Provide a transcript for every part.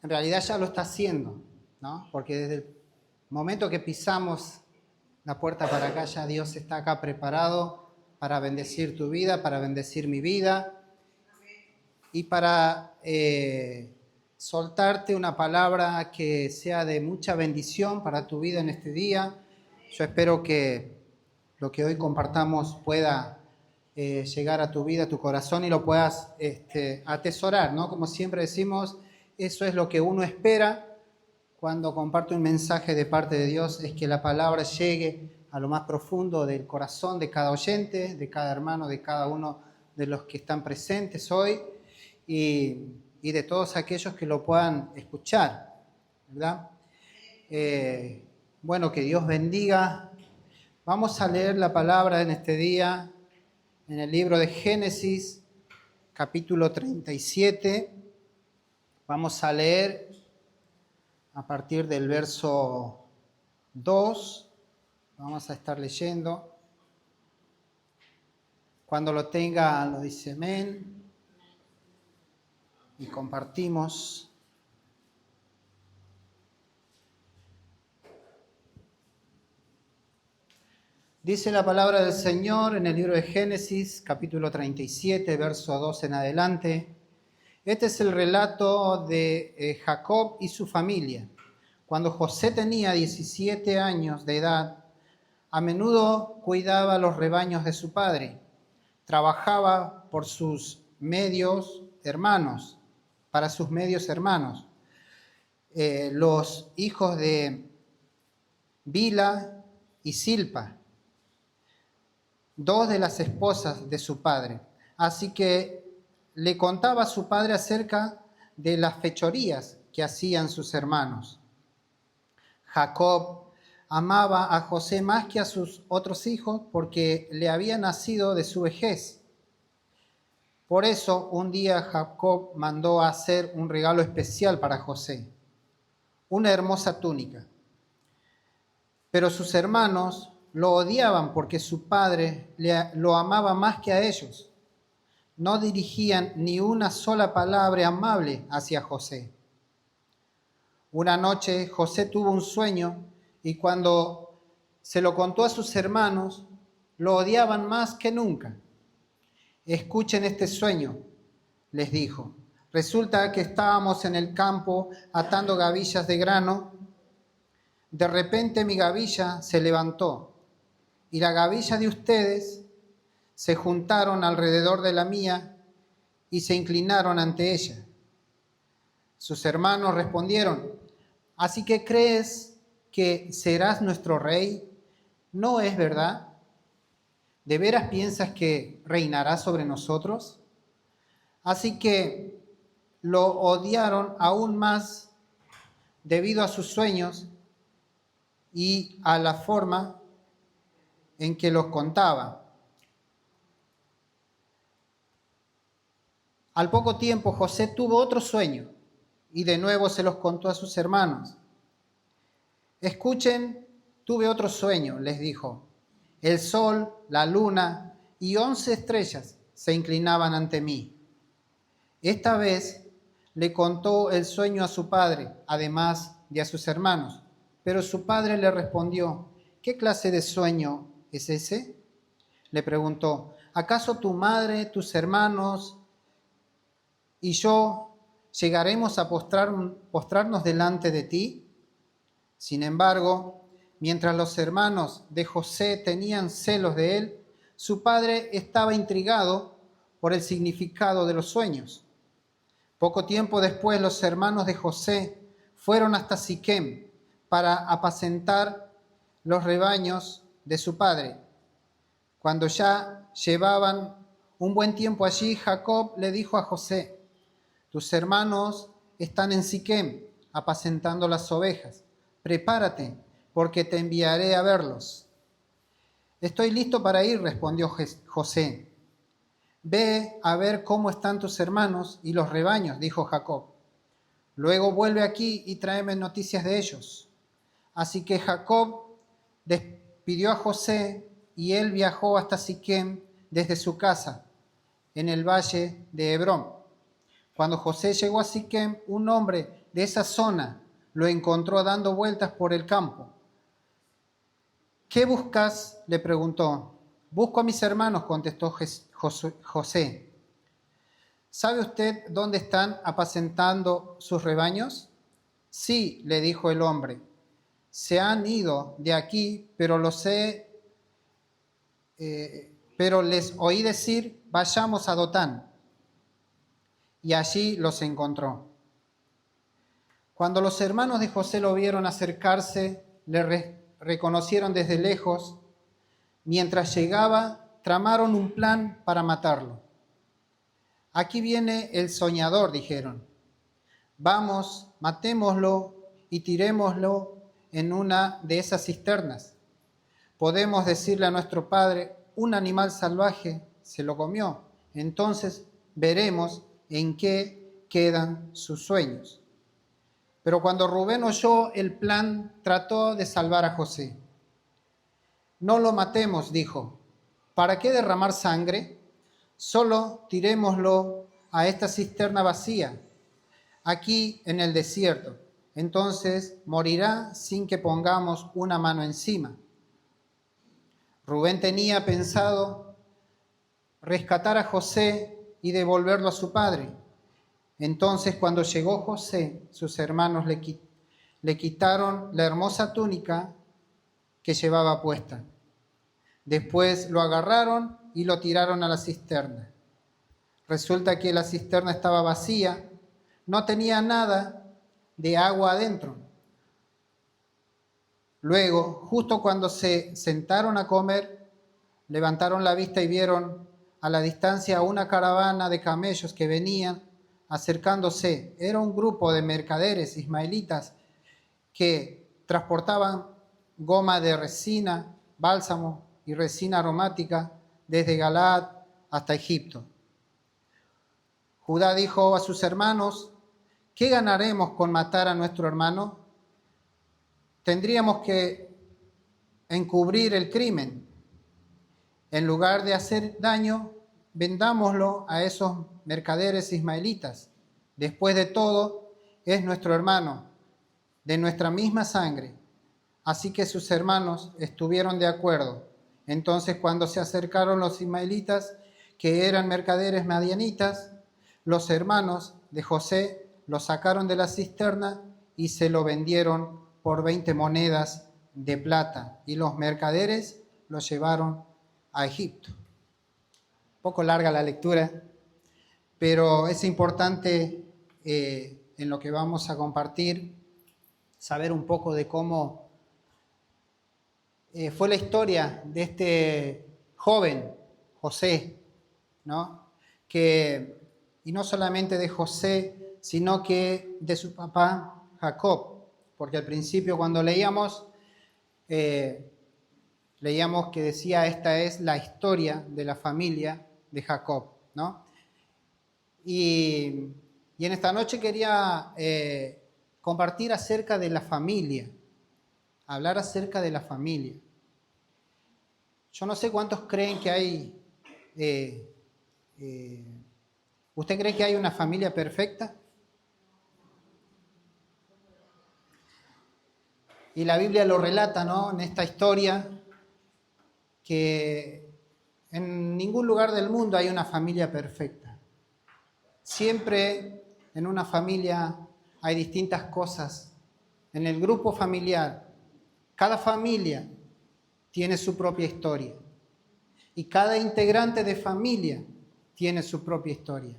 en realidad ya lo está haciendo, ¿no? Porque desde el momento que pisamos la puerta para acá, ya Dios está acá preparado para bendecir tu vida, para bendecir mi vida y para soltarte una palabra que sea de mucha bendición para tu vida en este día. Yo espero que lo que hoy compartamos pueda llegar a tu vida, a tu corazón y lo puedas atesorar, ¿no? Como siempre decimos, eso es lo que uno espera cuando comparte un mensaje de parte de Dios, es que la palabra llegue a lo más profundo del corazón de cada oyente, de cada hermano, de cada uno de los que están presentes hoy y de todos aquellos que lo puedan escuchar, ¿verdad? Bueno, que Dios bendiga. Vamos a leer la palabra en este día en el libro de Génesis, capítulo 37. Vamos a leer a partir del verso 2. Vamos a estar leyendo. Cuando lo tenga, lo dice amén. Y compartimos. Dice la palabra del Señor en el libro de Génesis, capítulo 37, verso 2 en adelante. Este es el relato de Jacob y su familia. Cuando José tenía 17 años de edad, a menudo cuidaba los rebaños de su padre. Trabajaba por sus medios hermanos, para sus medios hermanos, los hijos de Bila y Silpa, dos de las esposas de su padre. Así que le contaba a su padre acerca de las fechorías que hacían sus hermanos. Jacob amaba a José más que a sus otros hijos porque le había nacido de su vejez. Por eso un día Jacob mandó a hacer un regalo especial para José, una hermosa túnica. Pero sus hermanos lo odiaban porque su padre lo amaba más que a ellos. No dirigían ni una sola palabra amable hacia José. Una noche José tuvo un sueño y cuando se lo contó a sus hermanos, lo odiaban más que nunca. Escuchen este sueño, les dijo. Resulta que estábamos en el campo atando gavillas de grano. De repente mi gavilla se levantó y la gavilla de ustedes se juntaron alrededor de la mía y se inclinaron ante ella. Sus hermanos respondieron: ¿así que crees que serás nuestro rey? ¿No es verdad? ¿De veras piensas que reinarás sobre nosotros? Así que lo odiaron aún más debido a sus sueños y a la forma en que los contaba. Al poco tiempo José tuvo otro sueño y de nuevo se los contó a sus hermanos. Escuchen, tuve otro sueño, les dijo. El sol, la luna y 11 estrellas se inclinaban ante mí. Esta vez le contó el sueño a su padre, además de a sus hermanos. Pero su padre le respondió: ¿qué clase de sueño es ese? Le preguntó: ¿acaso tu madre, tus hermanos y yo llegaremos a postrarnos delante de ti? Sin embargo, mientras los hermanos de José tenían celos de él, su padre estaba intrigado por el significado de los sueños. Poco tiempo después, los hermanos de José fueron hasta Siquem para apacentar los rebaños de su padre. Cuando ya llevaban un buen tiempo allí, Jacob le dijo a José: tus hermanos están en Siquem apacentando las ovejas. Prepárate, porque te enviaré a verlos. Estoy listo para ir, respondió José. Ve a ver cómo están tus hermanos y los rebaños, dijo Jacob. Luego vuelve aquí y tráeme noticias de ellos. Así que Jacob despidió a José y él viajó hasta Siquem desde su casa en el valle de Hebrón. Cuando José llegó a Siquem, un hombre de esa zona lo encontró dando vueltas por el campo. ¿Qué buscas?, le preguntó. Busco a mis hermanos, contestó José. ¿Sabe usted dónde están apacentando sus rebaños? Sí, le dijo el hombre. Se han ido de aquí, pero les oí decir, vayamos a Dotán. Y allí los encontró. Cuando los hermanos de José lo vieron acercarse, le reconocieron desde lejos. Mientras llegaba, tramaron un plan para matarlo. Aquí viene el soñador, dijeron. Vamos, matémoslo y tirémoslo en una de esas cisternas. Podemos decirle a nuestro padre, un animal salvaje se lo comió. Entonces veremos en qué quedan sus sueños. Pero cuando Rubén oyó el plan, trató de salvar a José. No lo matemos, dijo. ¿Para qué derramar sangre? Solo tirémoslo a esta cisterna vacía, aquí en el desierto. Entonces morirá sin que pongamos una mano encima. Rubén tenía pensado rescatar a José y devolverlo a su padre. Entonces, cuando llegó José, sus hermanos le quitaron la hermosa túnica que llevaba puesta. Después lo agarraron y lo tiraron a la cisterna. Resulta que la cisterna estaba vacía, no tenía nada de agua adentro. Luego, justo cuando se sentaron a comer, levantaron la vista y vieron a la distancia una caravana de camellos que venían acercándose. Era un grupo de mercaderes ismaelitas que transportaban goma de resina, bálsamo y resina aromática desde Galaad hasta Egipto. Judá dijo a sus hermanos, ¿qué ganaremos con matar a nuestro hermano? Tendríamos que encubrir el crimen. En lugar de hacer daño, vendámoslo a esos mercaderes ismaelitas. Después de todo, es nuestro hermano, de nuestra misma sangre. Así que sus hermanos estuvieron de acuerdo. Entonces, cuando se acercaron los ismaelitas, que eran mercaderes madianitas, los hermanos de José lo sacaron de la cisterna y se lo vendieron por 20 monedas de plata. Y los mercaderes lo llevaron a Egipto. Un poco larga la lectura, pero es importante en lo que vamos a compartir saber un poco de cómo fue la historia de este joven, José, ¿no? Y no solamente de José, sino que de su papá Jacob, porque al principio cuando leíamos que decía esta es la historia de la familia de Jacob, ¿no? Y en esta noche quería compartir acerca de la familia, hablar acerca de la familia. Yo no sé cuántos creen que hay, ¿usted cree que hay una familia perfecta? Y la Biblia lo relata, ¿no? En esta historia, que en ningún lugar del mundo hay una familia perfecta. Siempre en una familia hay distintas cosas. En el grupo familiar, cada familia tiene su propia historia. Y cada integrante de familia tiene su propia historia.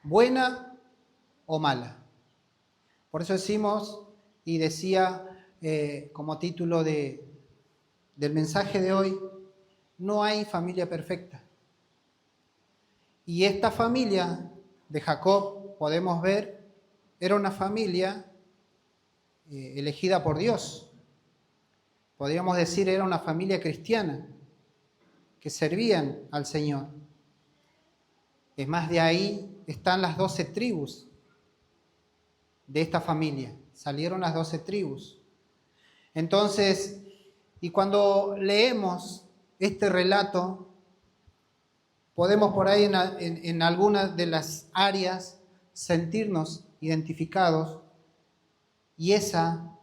Buena o mala. Por eso decimos, y decía como título del mensaje de hoy, no hay familia perfecta. Y esta familia de Jacob, podemos ver, era una familia elegida por Dios. Podríamos decir, era una familia cristiana que servían al Señor. Es más, de ahí están las 12 tribus de esta familia. Salieron las 12 tribus. Entonces, y cuando leemos este relato, podemos por ahí en algunas de las áreas sentirnos identificados, y esa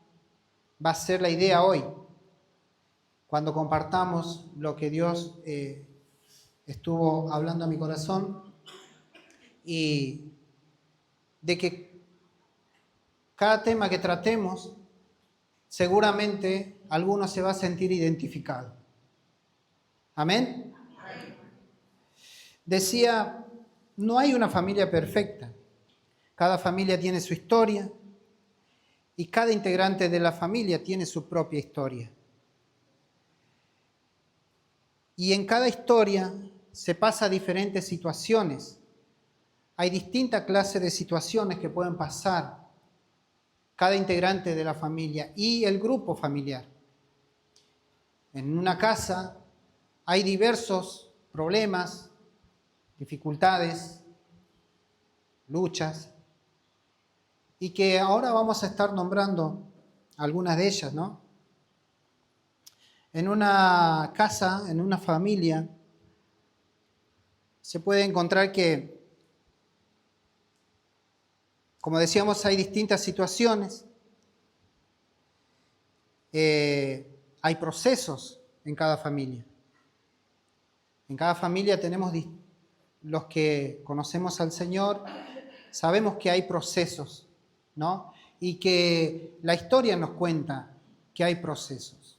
va a ser la idea hoy, cuando compartamos lo que Dios estuvo hablando a mi corazón, y de que cada tema que tratemos, seguramente alguno se va a sentir identificado. ¿Amén? Decía, no hay una familia perfecta. Cada familia tiene su historia y cada integrante de la familia tiene su propia historia. Y en cada historia se pasa diferentes situaciones. Hay distintas clases de situaciones que pueden pasar cada integrante de la familia y el grupo familiar. En una casa hay diversos problemas, dificultades, luchas, y que ahora vamos a estar nombrando algunas de ellas, ¿no? En una casa, en una familia, se puede encontrar que, como decíamos, hay distintas situaciones, hay procesos en cada familia. En cada familia tenemos, los que conocemos al Señor, sabemos que hay procesos, ¿no? Y que la historia nos cuenta que hay procesos.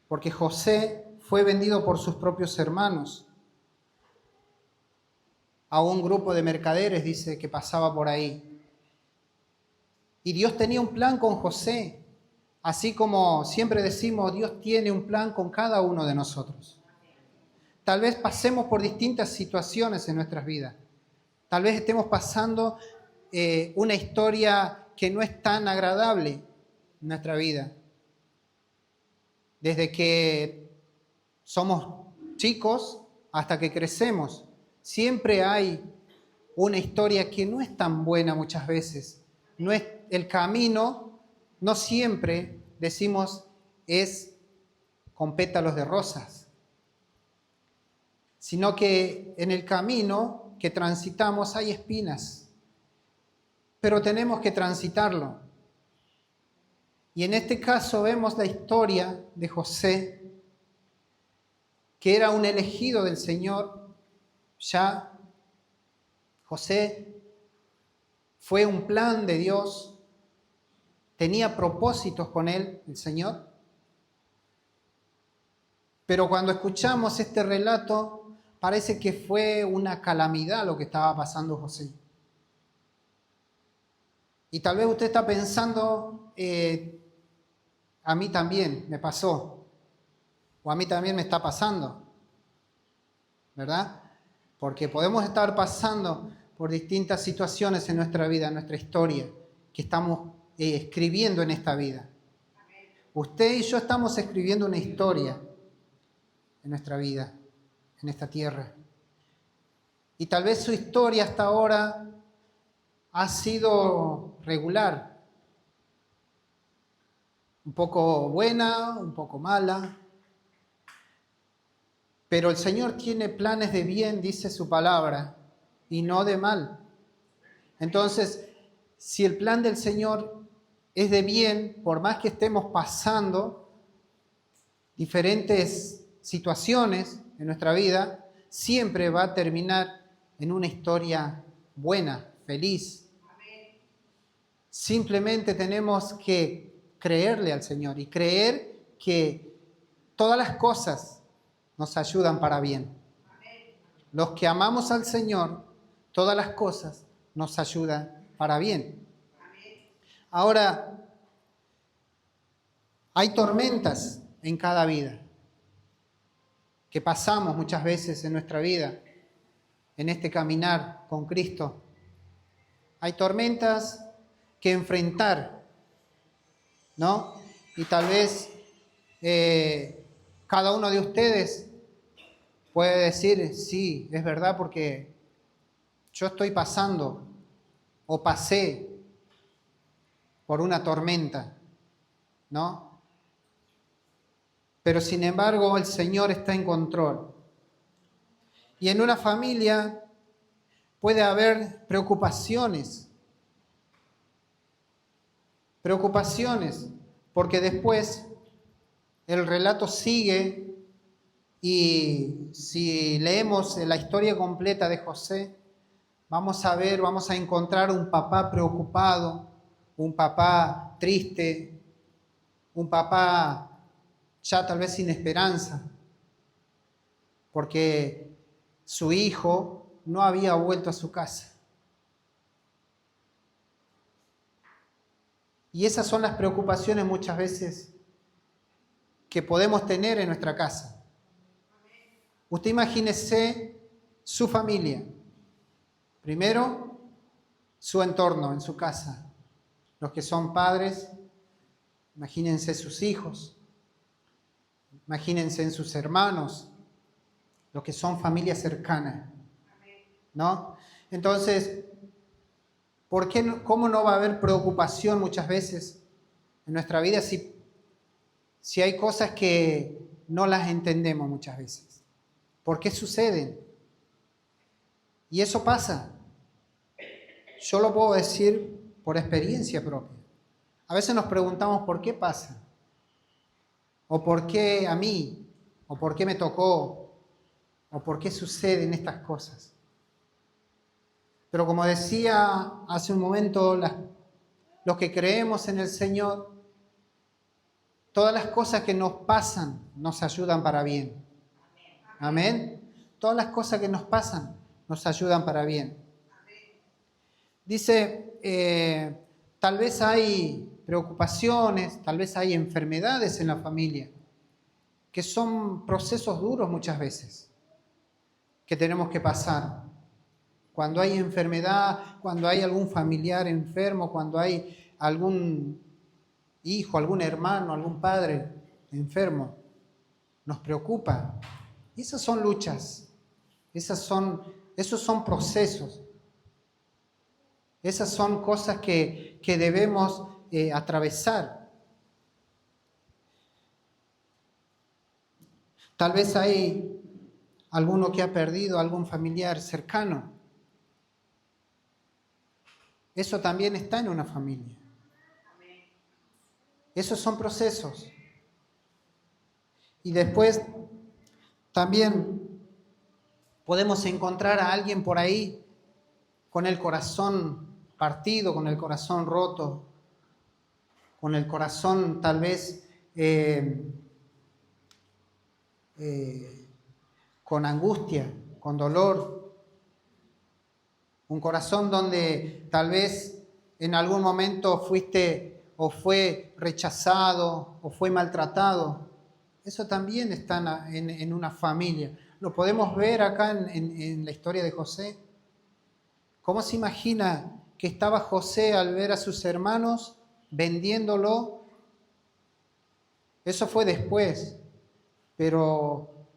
Porque José fue vendido por sus propios hermanos a un grupo de mercaderes, dice, que pasaba por ahí. Y Dios tenía un plan con José, así como siempre decimos, Dios tiene un plan con cada uno de nosotros. Tal vez pasemos por distintas situaciones en nuestras vidas. Tal vez estemos pasando una historia que no es tan agradable en nuestra vida. Desde que somos chicos hasta que crecemos, siempre hay una historia que no es tan buena muchas veces. No es el camino, no siempre decimos es con pétalos de rosas, sino que en el camino que transitamos hay espinas, pero tenemos que transitarlo. Y en este caso vemos la historia de José, que era un elegido del Señor. Ya José fue un plan de Dios, tenía propósitos con él, el Señor. Pero cuando escuchamos este relato, parece que fue una calamidad lo que estaba pasando José. Y tal vez usted está pensando, a mí también me pasó, o a mí también me está pasando, ¿verdad? Porque podemos estar pasando por distintas situaciones en nuestra vida, en nuestra historia, que estamos escribiendo en esta vida. Usted y yo estamos escribiendo una historia en nuestra vida, en esta tierra. Y tal vez su historia hasta ahora ha sido regular, un poco buena, un poco mala, pero el Señor tiene planes de bien, dice su palabra, y no de mal. Entonces, si el plan del Señor es de bien, por más que estemos pasando diferentes situaciones en nuestra vida, siempre va a terminar en una historia buena, feliz. Simplemente tenemos que creerle al Señor y creer que todas las cosas nos ayudan para bien. Los que amamos al Señor, todas las cosas nos ayudan para bien. Ahora, hay tormentas en cada vida que pasamos muchas veces en nuestra vida, en este caminar con Cristo. Hay tormentas que enfrentar, ¿no? Y tal vez cada uno de ustedes puede decir, sí, es verdad, porque yo estoy pasando o pasé por una tormenta, ¿no? Pero sin embargo el Señor está en control. Y en una familia puede haber preocupaciones, porque después el relato sigue y si leemos la historia completa de José, vamos a encontrar un papá preocupado, un papá triste, un papá ya tal vez sin esperanza, porque su hijo no había vuelto a su casa. Y esas son las preocupaciones muchas veces que podemos tener en nuestra casa. Usted imagínese su familia. Primero, su entorno en su casa. Los que son padres, imagínense sus hijos. Imagínense en sus hermanos, los que son familia cercana, ¿no? Entonces, ¿cómo no va a haber preocupación muchas veces en nuestra vida si hay cosas que no las entendemos muchas veces? ¿Por qué suceden? Y eso pasa. Yo lo puedo decir por experiencia propia. A veces nos preguntamos por qué pasa, o por qué a mí, o por qué me tocó, o por qué suceden estas cosas. Pero como decía hace un momento, los que creemos en el Señor, todas las cosas que nos pasan nos ayudan para bien. Amén. Todas las cosas que nos pasan nos ayudan para bien. Dice, tal vez hay preocupaciones, tal vez hay enfermedades en la familia, que son procesos duros muchas veces, que tenemos que pasar. Cuando hay enfermedad, cuando hay algún familiar enfermo, cuando hay algún hijo, algún hermano, algún padre enfermo, nos preocupa. Y esas son luchas, esos son procesos, esas son cosas que debemos atravesar. Tal vez hay alguno que ha perdido a algún familiar cercano. Eso también está en una familia. Esos son procesos. Y después también podemos encontrar a alguien por ahí con el corazón partido, con el corazón roto, con el corazón tal vez con angustia, con dolor. Un corazón donde tal vez en algún momento fuiste o fue rechazado o fue maltratado. Eso también está en una familia. Lo podemos ver acá en la historia de José. ¿Cómo se imagina que estaba José al ver a sus hermanos vendiéndolo? Eso fue después, pero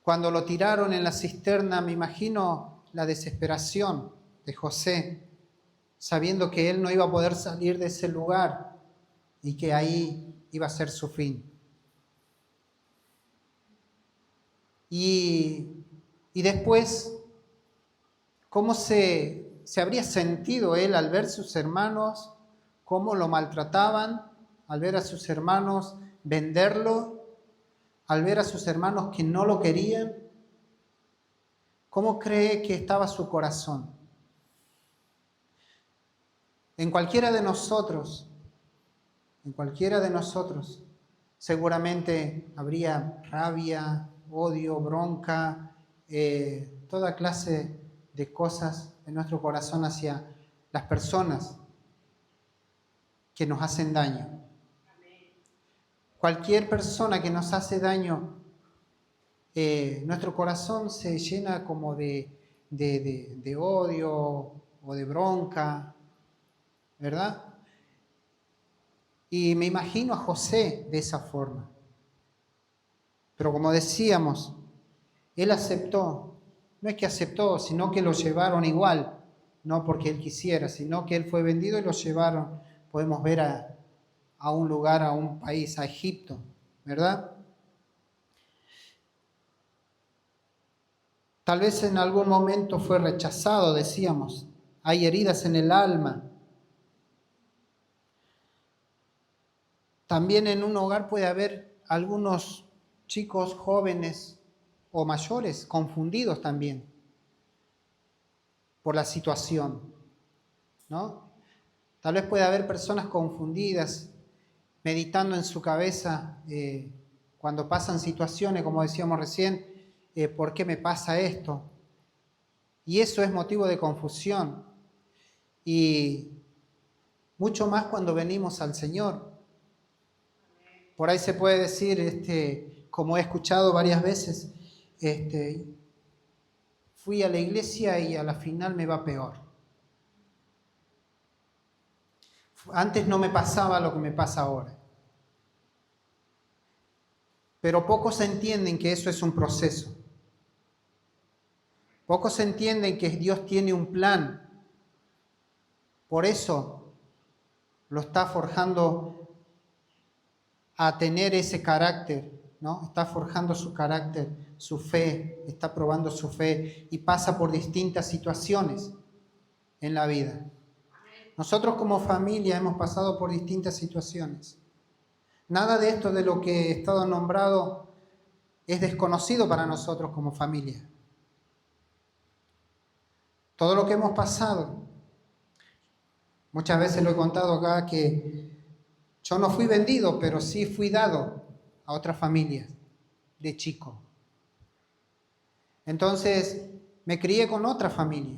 cuando lo tiraron en la cisterna, me imagino la desesperación de José, sabiendo que él no iba a poder salir de ese lugar y que ahí iba a ser su fin. Y después, ¿cómo se habría sentido él al ver sus hermanos, cómo lo maltrataban, al ver a sus hermanos venderlo, al ver a sus hermanos que no lo querían? ¿Cómo cree que estaba su corazón? En cualquiera de nosotros, seguramente habría rabia, odio, bronca, toda clase de cosas en nuestro corazón hacia las personas que nos hacen daño. Cualquier persona que nos hace daño, nuestro corazón se llena como de odio o de bronca, ¿verdad? Y me imagino a José de esa forma. Pero como decíamos, él aceptó. No es que aceptó, sino que lo llevaron igual. No porque él quisiera, sino que él fue vendido y lo llevaron. Podemos ver a un lugar, a un país, a Egipto, ¿verdad? Tal vez en algún momento fue rechazado, decíamos. Hay heridas en el alma. También en un hogar puede haber algunos chicos jóvenes o mayores confundidos también por la situación, ¿no? Tal vez puede haber personas confundidas, meditando en su cabeza cuando pasan situaciones, como decíamos recién, ¿por qué me pasa esto? Y eso es motivo de confusión. Y mucho más cuando venimos al Señor. Por ahí se puede decir, como he escuchado varias veces, fui a la iglesia y a la final me va peor. Antes no me pasaba lo que me pasa ahora. Pero pocos entienden que eso es un proceso. Pocos entienden que Dios tiene un plan. Por eso lo está forjando a tener ese carácter, ¿no? Está forjando su carácter, su fe, está probando su fe y pasa por distintas situaciones en la vida. Nosotros como familia hemos pasado por distintas situaciones. Nada de esto de lo que he estado nombrado es desconocido para nosotros como familia. Todo lo que hemos pasado, muchas veces lo he contado acá, que yo no fui vendido, pero sí fui dado a otras familias de chico. Entonces me crié con otra familia,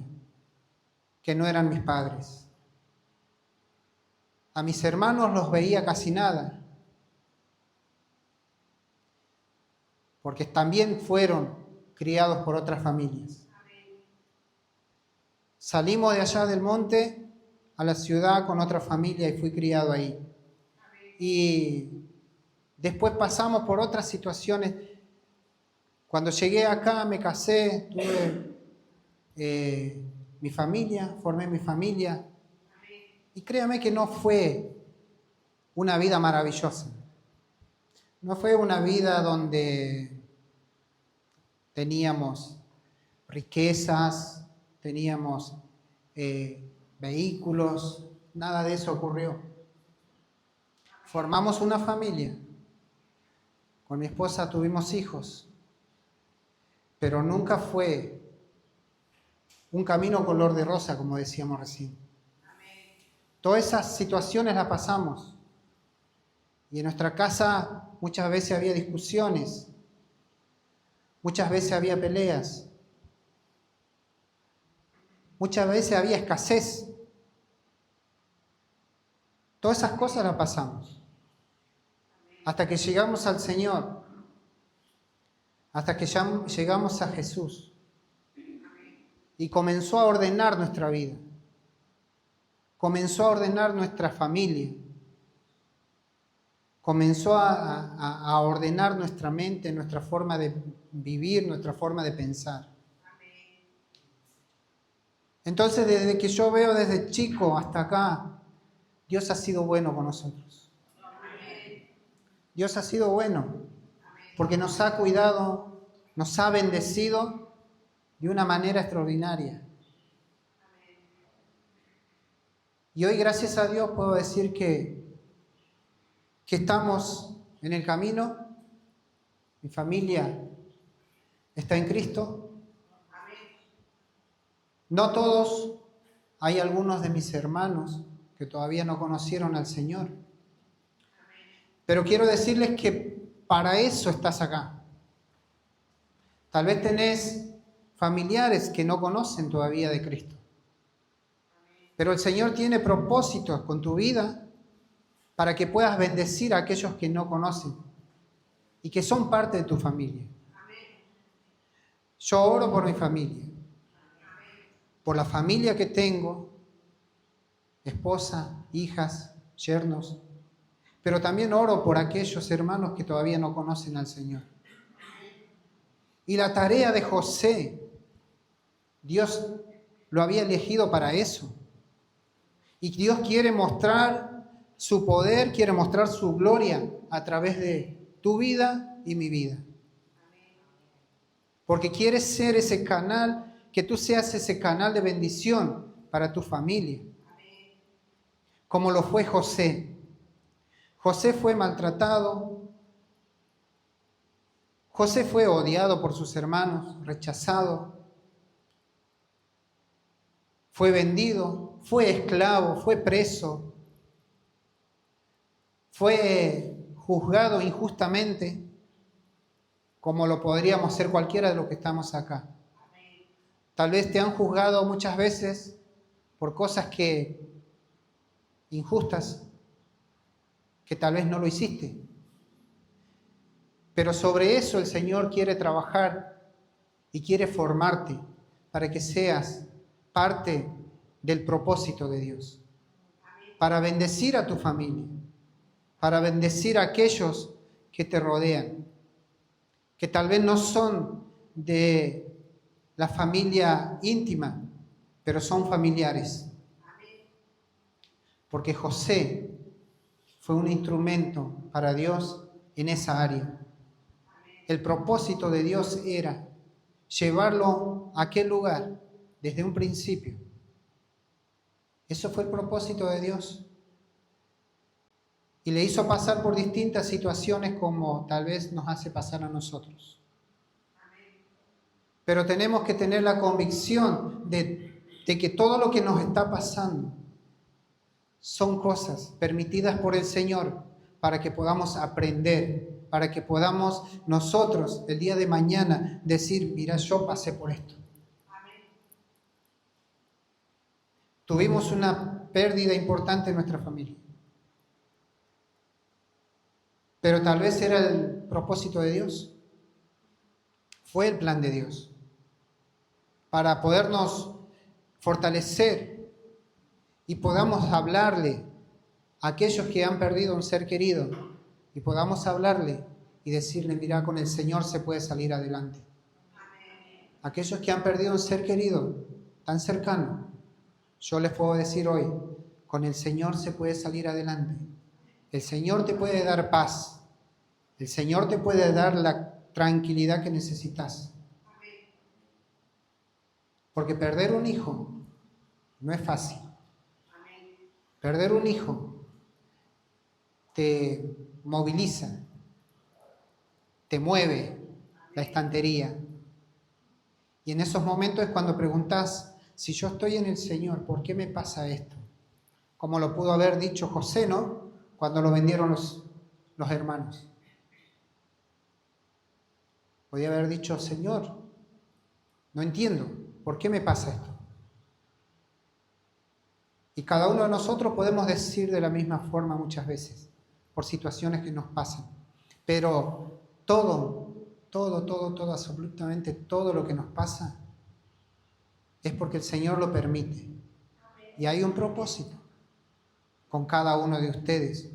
que no eran mis padres. A mis hermanos los veía casi nada, porque también fueron criados por otras familias. Salimos de allá del monte a la ciudad con otra familia y fui criado ahí. Y después pasamos por otras situaciones. Cuando llegué acá me casé, tuve mi familia, formé mi familia. Y créame que no fue una vida maravillosa. No fue una vida donde teníamos riquezas, teníamos vehículos, nada de eso ocurrió. Formamos una familia, con mi esposa tuvimos hijos, pero nunca fue un camino color de rosa, como decíamos recién. Todas esas situaciones las pasamos y en nuestra casa muchas veces había discusiones, muchas veces había peleas. Muchas veces había escasez. Todas esas cosas las pasamos. Hasta que llegamos al Señor. Hasta que llegamos a Jesús. Y comenzó a ordenar nuestra vida. Comenzó a ordenar nuestra familia. Comenzó a ordenar nuestra mente, nuestra forma de vivir, nuestra forma de pensar. Entonces, desde que yo veo desde chico hasta acá, Dios ha sido bueno con nosotros. Dios ha sido bueno, porque nos ha cuidado, nos ha bendecido de una manera extraordinaria. Y hoy, gracias a Dios, puedo decir que estamos en el camino. Mi familia está en Cristo. No todos, hay algunos de mis hermanos que todavía no conocieron al Señor. Pero quiero decirles que para eso estás acá. Tal vez tenés familiares que no conocen todavía de Cristo. Pero el Señor tiene propósitos con tu vida para que puedas bendecir a aquellos que no conocen y que son parte de tu familia. Yo oro por mi familia. Por la familia que tengo, esposa, hijas, yernos, pero también oro por aquellos hermanos que todavía no conocen al Señor. Y la tarea de José, Dios lo había elegido para eso. Y Dios quiere mostrar su poder, quiere mostrar su gloria a través de tu vida y mi vida. porque quiere ser ese canal, que tú seas ese canal de bendición para tu familia. Como lo fue José. José fue maltratado. José fue odiado por sus hermanos, rechazado. Fue vendido, fue esclavo, fue preso. Fue juzgado injustamente, como lo podríamos ser cualquiera de los que estamos acá. Tal vez te han juzgado muchas veces por cosas injustas, que tal vez no lo hiciste. Pero sobre eso el Señor quiere trabajar y quiere formarte para que seas parte del propósito de Dios. Para bendecir a tu familia, para bendecir a aquellos que te rodean, que tal vez no son de la familia íntima, pero son familiares. Porque José fue un instrumento para Dios en esa área. El propósito de Dios era llevarlo a aquel lugar desde un principio. Eso fue el propósito de Dios. Y le hizo pasar por distintas situaciones como tal vez nos hace pasar a nosotros. Pero tenemos que tener la convicción de que todo lo que nos está pasando son cosas permitidas por el Señor para que podamos aprender, para que podamos nosotros el día de mañana decir, mira, yo pasé por esto. Tuvimos una pérdida importante en nuestra familia. Pero tal vez era el propósito de Dios. Fue el plan de Dios. Para podernos fortalecer y podamos hablarle a aquellos que han perdido un ser querido y podamos hablarle y decirle, mira, con el Señor se puede salir adelante. Aquellos que han perdido un ser querido tan cercano, yo les puedo decir hoy, con el Señor se puede salir adelante. El Señor te puede dar paz. El Señor te puede dar la tranquilidad que necesitas. Porque perder un hijo no es fácil. Perder un hijo te moviliza, te mueve la estantería. Y en esos momentos es cuando preguntas, si yo estoy en el Señor, ¿por qué me pasa esto? Como lo pudo haber dicho José, ¿no? Cuando lo vendieron los hermanos. Podía haber dicho, Señor, no entiendo, ¿por qué me pasa esto? Y cada uno de nosotros podemos decir de la misma forma muchas veces, por situaciones que nos pasan. Pero todo, absolutamente todo lo que nos pasa es porque el Señor lo permite. Y hay un propósito con cada uno de ustedes.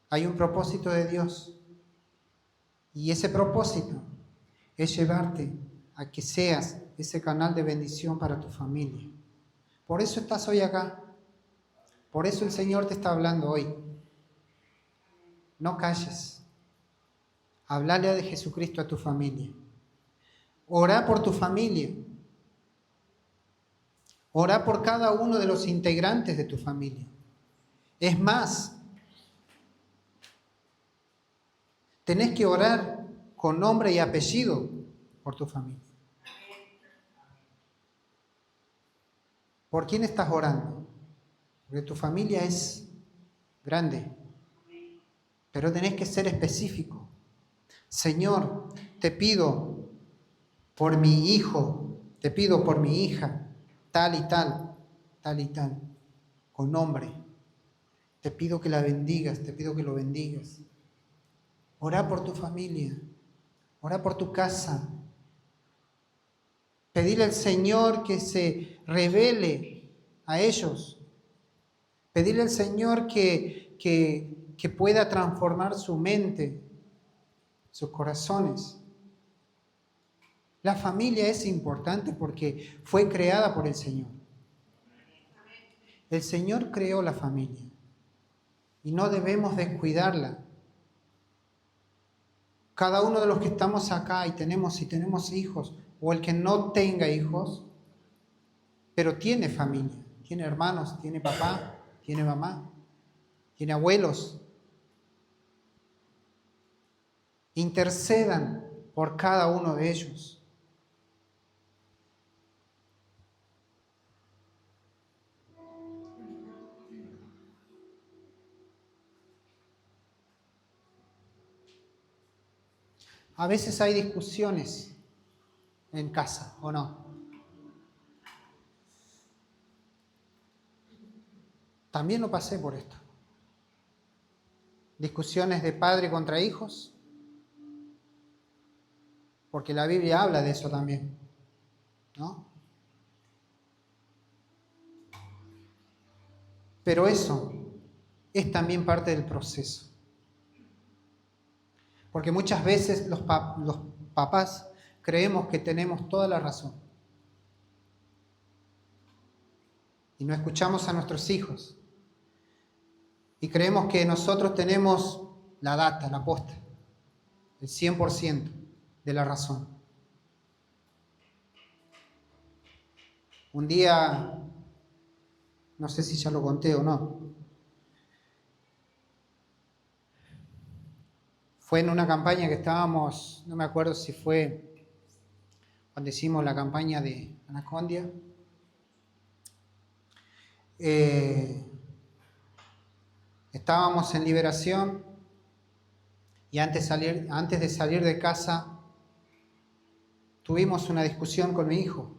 Hay un propósito de Dios. Y ese propósito es llevarte a que seas ese canal de bendición para tu familia. Por eso estás hoy acá. Por eso el Señor te está hablando hoy. No calles. Háblale de Jesucristo a tu familia. Orá por tu familia. Orá por cada uno de los integrantes de tu familia. Es más, tenés que orar con nombre y apellido por tu familia. ¿Por quién estás orando? Porque tu familia es grande, pero tenés que ser específico. Señor, te pido por mi hijo, te pido por mi hija, tal y tal, con nombre. Te pido que la bendigas, te pido que lo bendigas. Orá por tu familia, orá por tu casa. Pedirle al Señor que se revele a ellos. Pedirle al Señor que pueda transformar su mente, sus corazones. La familia es importante porque fue creada por el Señor. El Señor creó la familia y no debemos descuidarla. Cada uno de los que estamos acá y tenemos hijos, o el que no tenga hijos, pero tiene familia, tiene hermanos, tiene papá, tiene mamá, tiene abuelos. Intercedan por cada uno de ellos. A veces hay discusiones en casa, ¿o no? También lo pasé por esto. Discusiones de padre contra hijos, porque la Biblia habla de eso también, ¿no? Pero eso es también parte del proceso. Porque muchas veces los papás creemos que tenemos toda la razón. Y no escuchamos a nuestros hijos. Y creemos que nosotros tenemos la data, la posta, el 100% de la razón. Un día, no sé si ya lo conté o no, fue en una campaña que estábamos, no me acuerdo si fue cuando hicimos la campaña de Anacondia. Estábamos en liberación y antes de salir de casa tuvimos una discusión con mi hijo.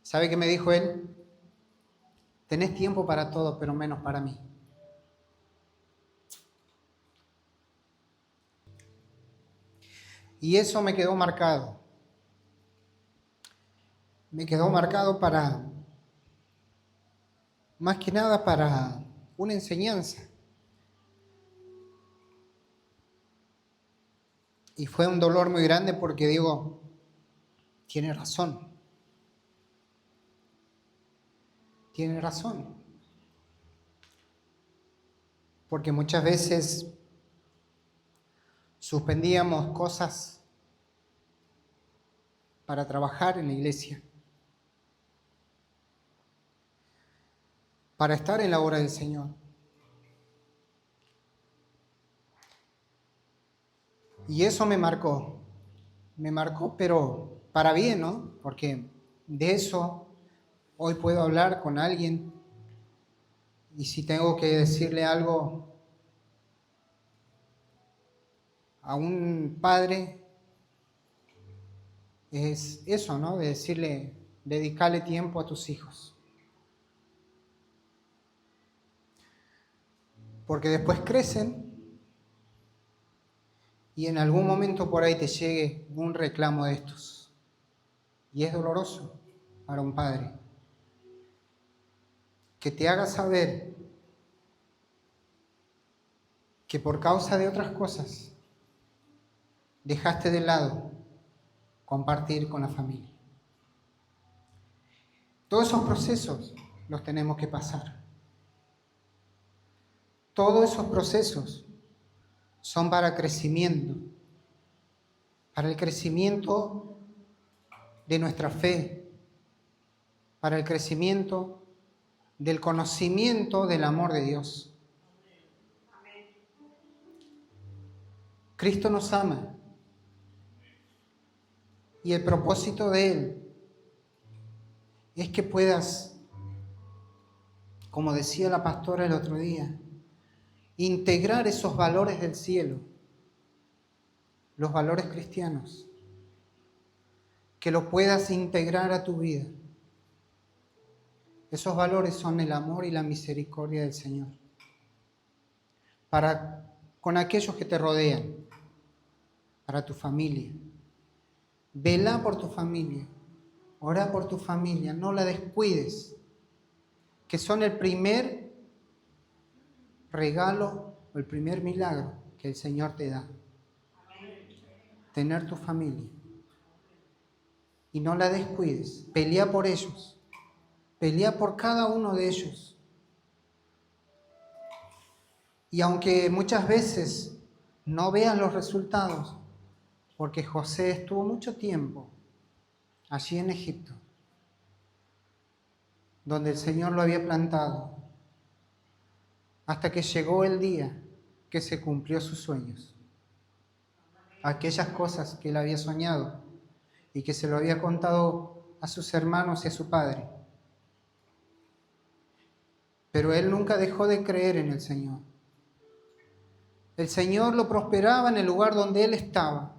¿Sabe qué me dijo él? Tenés tiempo para todo, pero menos para mí. Y eso me quedó marcado. Me quedó marcado para, más que nada, para una enseñanza. Y fue un dolor muy grande porque digo, tiene razón. Tiene razón. Porque muchas veces suspendíamos cosas para trabajar en la iglesia, para estar en la obra del Señor. Y eso me marcó, pero para bien, ¿no? Porque de eso hoy puedo hablar con alguien y si tengo que decirle algo a un padre, es eso, ¿no? De decirle, dedicarle tiempo a tus hijos. Porque después crecen y en algún momento por ahí te llegue un reclamo de estos. Y es doloroso para un padre. Que te haga saber que por causa de otras cosas dejaste de lado compartir con la familia. Todos esos procesos los tenemos que pasar. Todos esos procesos son para crecimiento, para el crecimiento de nuestra fe, para el crecimiento del conocimiento del amor de Dios. Cristo nos ama y el propósito de Él es que puedas, como decía la pastora el otro día, integrar esos valores del cielo, los valores cristianos, que los puedas integrar a tu vida. Esos valores son el amor y la misericordia del Señor con aquellos que te rodean, para tu familia. Vela por tu familia, ora por tu familia, no la descuides, que son el primer regalo o el primer milagro que el Señor te da. Tener tu familia. Y no la descuides. Pelea por ellos. Pelea por cada uno de ellos. Y aunque muchas veces No veas los resultados, porque José estuvo mucho tiempo allí en Egipto, donde el Señor lo había plantado, hasta que llegó el día que se cumplió sus sueños. Aquellas cosas que él había soñado y que se lo había contado a sus hermanos y a su padre. Pero él nunca dejó de creer en el Señor. El Señor lo prosperaba en el lugar donde él estaba.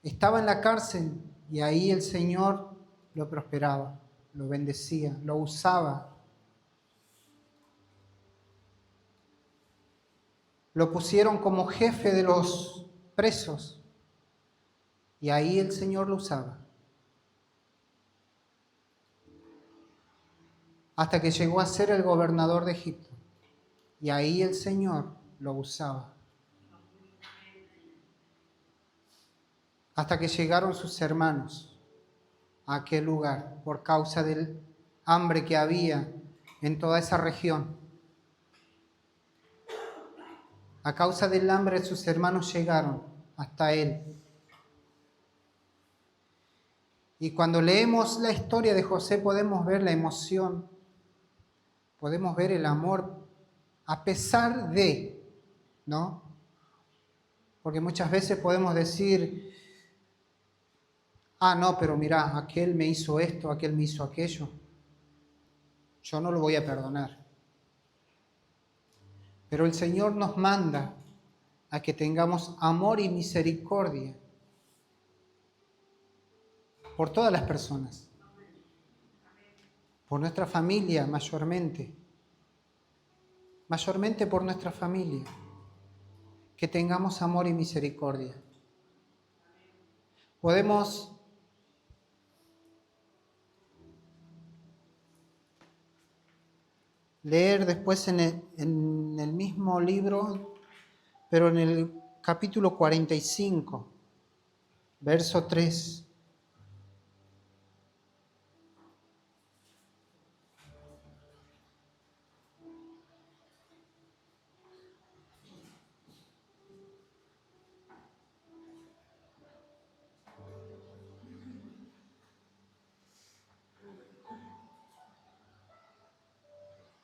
Estaba en la cárcel y ahí el Señor lo prosperaba, lo bendecía, lo usaba. Lo pusieron como jefe de los presos y ahí el Señor lo usaba. Hasta que llegó a ser el gobernador de Egipto y ahí el Señor lo usaba. Hasta que llegaron sus hermanos a aquel lugar por causa del hambre que había en toda esa región. A causa del hambre sus hermanos llegaron hasta él. Y cuando leemos la historia de José podemos ver la emoción, podemos ver el amor a pesar de, ¿no? Porque muchas veces podemos decir, no, pero mirá, aquel me hizo esto, aquel me hizo aquello. Yo no lo voy a perdonar. Pero el Señor nos manda a que tengamos amor y misericordia por todas las personas, por nuestra familia mayormente por nuestra familia, que tengamos amor y misericordia. Podemos leer después en el mismo libro, pero en el capítulo 45, verso 3.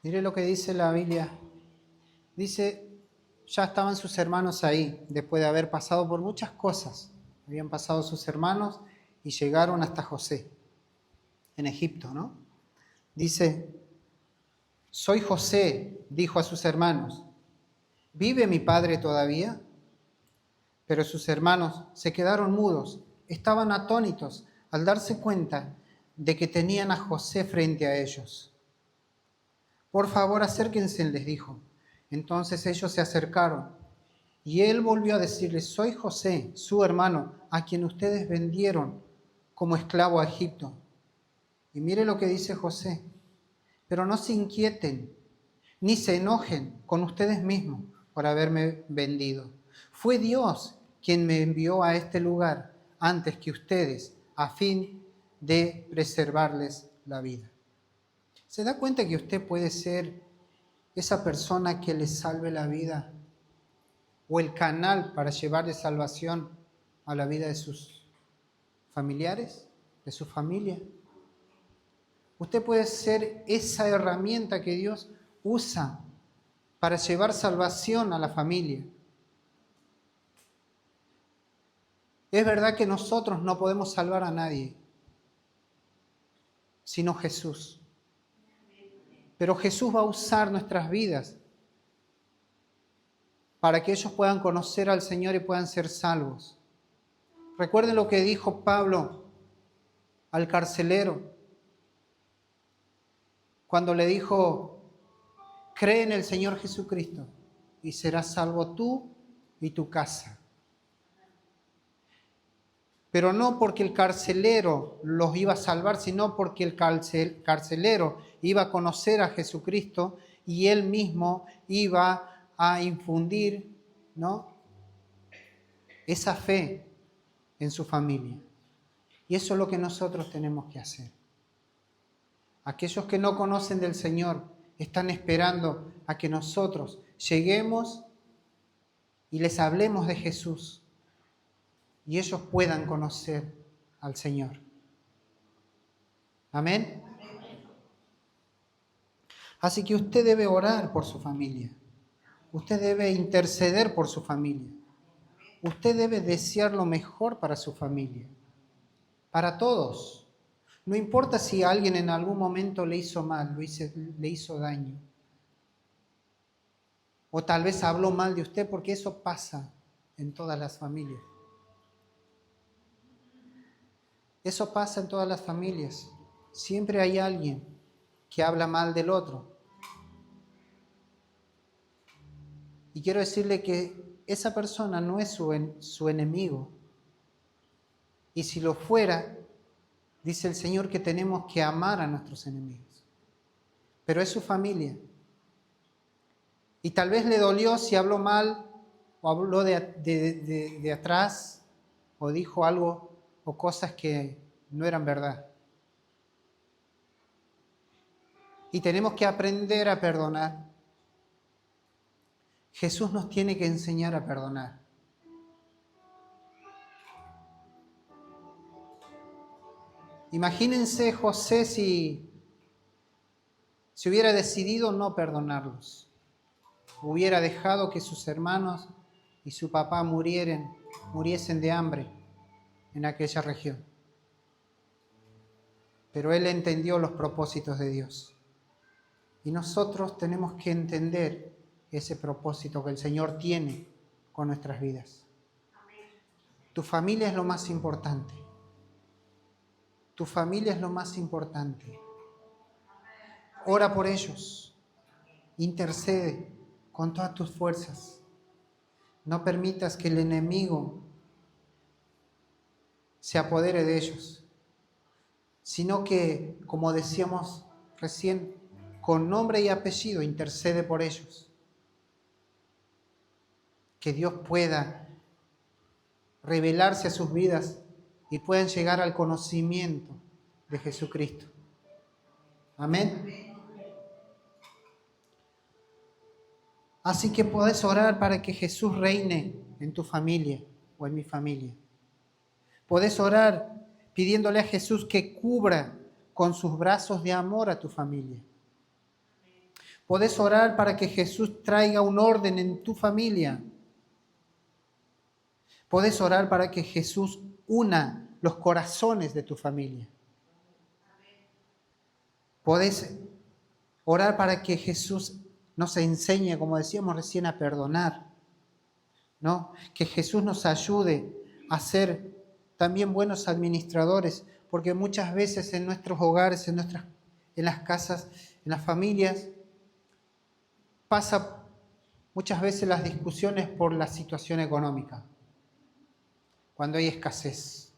Mire lo que dice la Biblia. Dice, ya estaban sus hermanos ahí, después de haber pasado por muchas cosas. Habían pasado sus hermanos y llegaron hasta José, en Egipto, ¿no? Dice, soy José, dijo a sus hermanos, ¿vive mi padre todavía? Pero sus hermanos se quedaron mudos, estaban atónitos al darse cuenta de que tenían a José frente a ellos. Por favor, acérquense, les dijo. Entonces ellos se acercaron y él volvió a decirles, soy José, su hermano, a quien ustedes vendieron como esclavo a Egipto. Y mire lo que dice José, pero no se inquieten ni se enojen con ustedes mismos por haberme vendido. Fue Dios quien me envió a este lugar antes que ustedes, a fin de preservarles la vida. ¿Se da cuenta que usted puede ser esa persona que le salve la vida o el canal para llevarle salvación a la vida de sus familiares, de su familia? Usted puede ser esa herramienta que Dios usa para llevar salvación a la familia. Es verdad que nosotros no podemos salvar a nadie, sino Jesús. Pero Jesús va a usar nuestras vidas para que ellos puedan conocer al Señor y puedan ser salvos. Recuerden lo que dijo Pablo al carcelero cuando le dijo, cree en el Señor Jesucristo y serás salvo tú y tu casa. Pero no porque el carcelero los iba a salvar, sino porque el carcelero iba a conocer a Jesucristo y él mismo iba a infundir, ¿no?, esa fe en su familia. Y eso es lo que nosotros tenemos que hacer. Aquellos que no conocen del Señor están esperando a que nosotros lleguemos y les hablemos de Jesús y ellos puedan conocer al Señor. Amén. Así que usted debe orar por su familia. Usted debe interceder por su familia. Usted debe desear lo mejor para su familia. Para todos. No importa si alguien en algún momento le hizo mal, le hizo daño. O tal vez habló mal de usted, porque eso pasa en todas las familias. Eso pasa en todas las familias. Siempre hay alguien que habla mal del otro. Y quiero decirle que esa persona no es su enemigo. Y si lo fuera, dice el Señor que tenemos que amar a nuestros enemigos. Pero es su familia. Y tal vez le dolió si habló mal o habló de atrás o dijo algo o cosas que no eran verdad. Y tenemos que aprender a perdonar. Jesús nos tiene que enseñar a perdonar. Imagínense José si hubiera decidido no perdonarlos. Hubiera dejado que sus hermanos y su papá muriesen de hambre en aquella región. Pero él entendió los propósitos de Dios. Y nosotros tenemos que entender ese propósito que el Señor tiene con nuestras vidas. Tu familia es lo más importante. Tu familia es lo más importante. Ora por ellos. Intercede con todas tus fuerzas. No permitas que el enemigo se apodere de ellos, sino que, como decíamos recién, con nombre y apellido intercede por ellos. Que Dios pueda revelarse a sus vidas y puedan llegar al conocimiento de Jesucristo. Amén. Así que podés orar para que Jesús reine en tu familia o en mi familia. Podés orar pidiéndole a Jesús que cubra con sus brazos de amor a tu familia. Podés orar para que Jesús traiga un orden en tu familia. Podés orar para que Jesús una los corazones de tu familia. Podés orar para que Jesús nos enseñe, como decíamos recién, a perdonar, ¿no? Que Jesús nos ayude a ser también buenos administradores, porque muchas veces en nuestros hogares, en las casas, en las familias, pasa muchas veces las discusiones por la situación económica, cuando hay escasez.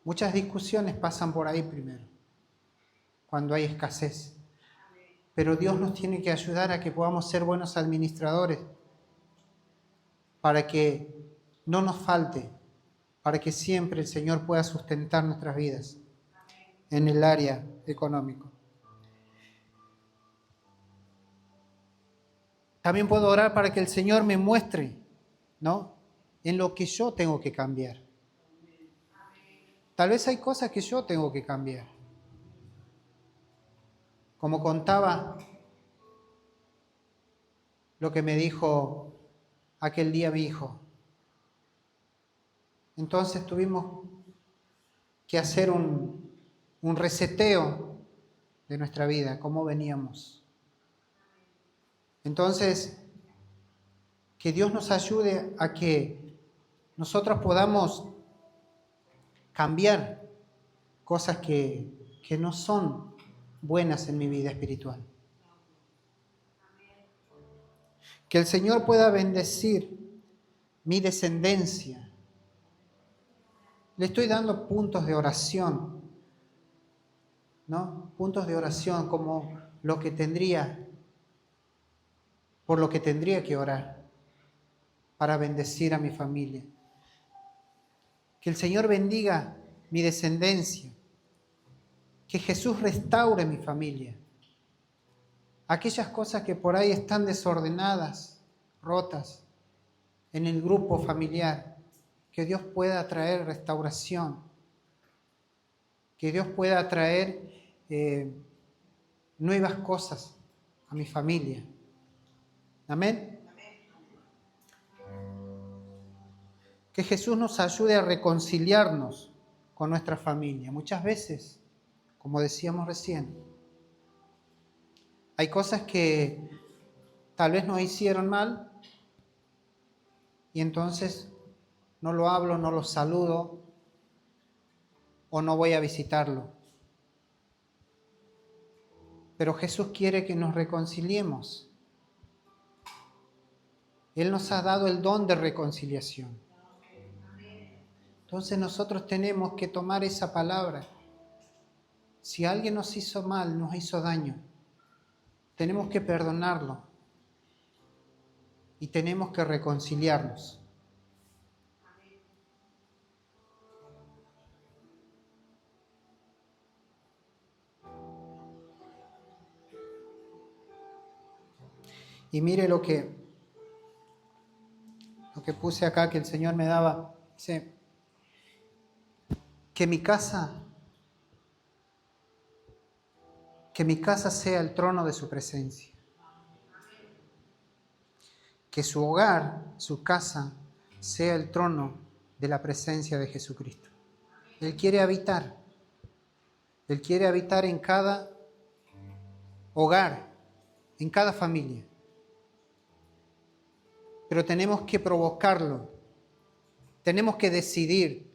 Muchas discusiones pasan por ahí primero, cuando hay escasez. Pero Dios nos tiene que ayudar a que podamos ser buenos administradores para que no nos falte, para que siempre el Señor pueda sustentar nuestras vidas en el área económico. También puedo orar para que el Señor me muestre, ¿no?, en lo que yo tengo que cambiar. Tal vez hay cosas que yo tengo que cambiar. Como contaba lo que me dijo aquel día mi hijo. Entonces tuvimos que hacer un reseteo de nuestra vida, cómo veníamos. Entonces, que Dios nos ayude a que nosotros podamos cambiar cosas que no son buenas en mi vida espiritual. Que el Señor pueda bendecir mi descendencia. Le estoy dando puntos de oración, ¿no? Puntos de oración como lo que tendría, por lo que tendría que orar para bendecir a mi familia. Que el Señor bendiga mi descendencia. Que Jesús restaure mi familia. aquellas cosas que por ahí están desordenadas, rotas en el grupo familiar, que Dios pueda traer restauración, que Dios pueda traer nuevas cosas a mi familia. Amén. Que Jesús nos ayude a reconciliarnos con nuestra familia. Muchas veces, como decíamos recién, hay cosas que tal vez nos hicieron mal y entonces no lo hablo, no lo saludo o no voy a visitarlo. Pero Jesús quiere que nos reconciliemos. Él nos ha dado el don de reconciliación. Entonces nosotros tenemos que tomar esa palabra. Si alguien nos hizo mal, nos hizo daño, tenemos que perdonarlo y tenemos que reconciliarnos. Y mire lo que puse acá, que el Señor me daba. Dice, que mi casa sea el trono de su presencia. Que su hogar, su casa, sea el trono de la presencia de Jesucristo. Él quiere habitar en cada hogar, en cada familia. Pero tenemos que provocarlo, tenemos que decidir,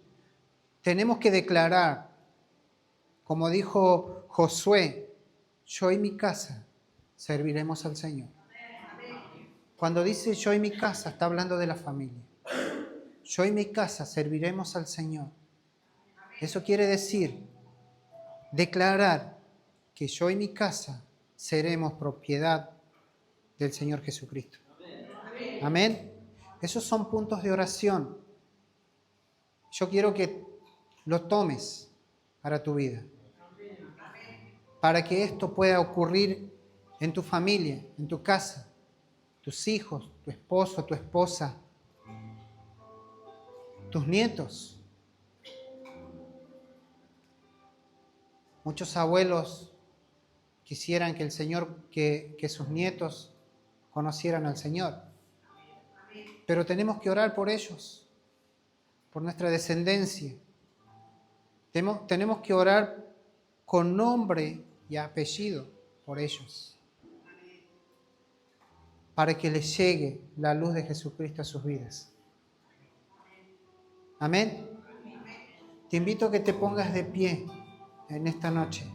tenemos que declarar, como dijo Josué, yo y mi casa serviremos al Señor. Cuando dice yo y mi casa, está hablando de la familia. Yo y mi casa serviremos al Señor. Eso quiere decir declarar que yo y mi casa seremos propiedad del Señor Jesucristo. Amén. Esos son puntos de oración. Yo quiero que lo tomes para tu vida. Para que esto pueda ocurrir en tu familia, en tu casa, tus hijos, tu esposo, tu esposa, tus nietos. Muchos abuelos quisieran que el Señor, que sus nietos conocieran al Señor. Pero tenemos que orar por ellos, por nuestra descendencia. Tenemos que orar con nombre y apellido por ellos, para que les llegue la luz de Jesucristo a sus vidas. Amén. Te invito a que te pongas de pie en esta noche.